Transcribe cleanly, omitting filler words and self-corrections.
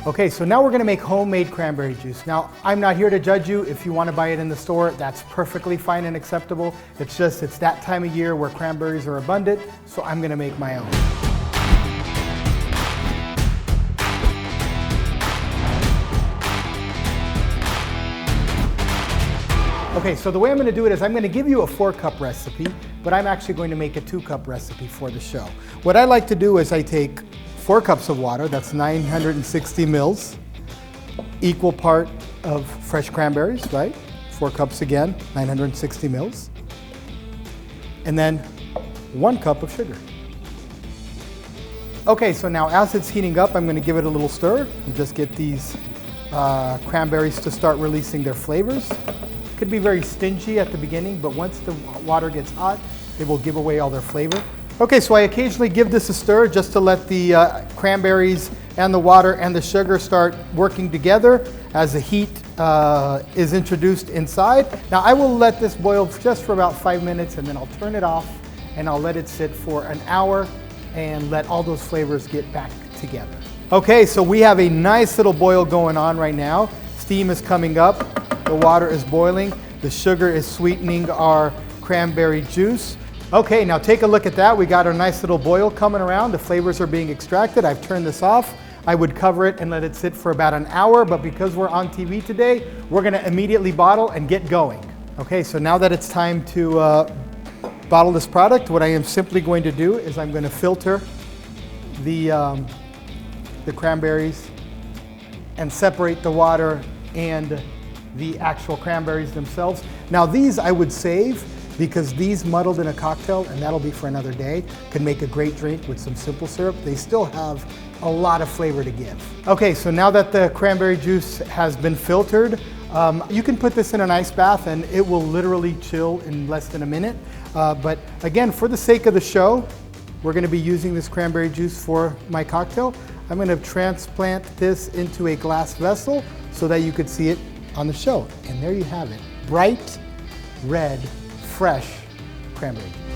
Okay, so now we're gonna make homemade cranberry juice. Now, I'm not here to judge you. If you wanna buy it in the store, that's perfectly fine and acceptable. It's just, it's that time of year where cranberries are abundant, so I'm gonna make my own. Okay, so the way I'm gonna do it is I'm gonna give you a 4-cup recipe, but I'm actually going to make a 2-cup recipe for the show. What I like to do is I take 4 cups of water, that's 960 mils, equal part of fresh cranberries, right? 4 cups again, 960 mils. And then 1 cup of sugar. Okay, so now as it's heating up, I'm gonna give it a little stir and just get these cranberries to start releasing their flavors. Could be very stingy at the beginning, but once the water gets hot, it will give away all their flavor. Okay, so I occasionally give this a stir just to let the cranberries and the water and the sugar start working together as the heat is introduced inside. Now I will let this boil just for about 5 minutes and then I'll turn it off and I'll let it sit for an hour and let all those flavors get back together. Okay, so we have a nice little boil going on right now. Steam is coming up, the water is boiling, the sugar is sweetening our cranberry juice. Okay, now take a look at that. We got our nice little boil coming around. The flavors are being extracted. I've turned this off. I would cover it and let it sit for about an hour, but because we're on TV today, we're gonna immediately bottle and get going. Okay, so now that it's time to bottle this product, what I am simply going to do is I'm gonna filter the cranberries and separate the water and the actual cranberries themselves. Now these I would save because these muddled in a cocktail, and that'll be for another day, can make a great drink with some simple syrup. They still have a lot of flavor to give. Okay, so now that the cranberry juice has been filtered, you can put this in an ice bath and it will literally chill in less than a minute. But again, for the sake of the show, we're gonna be using this cranberry juice for my cocktail. I'm gonna transplant this into a glass vessel so that you could see it on the show. And there you have it, bright red, fresh cranberry juice.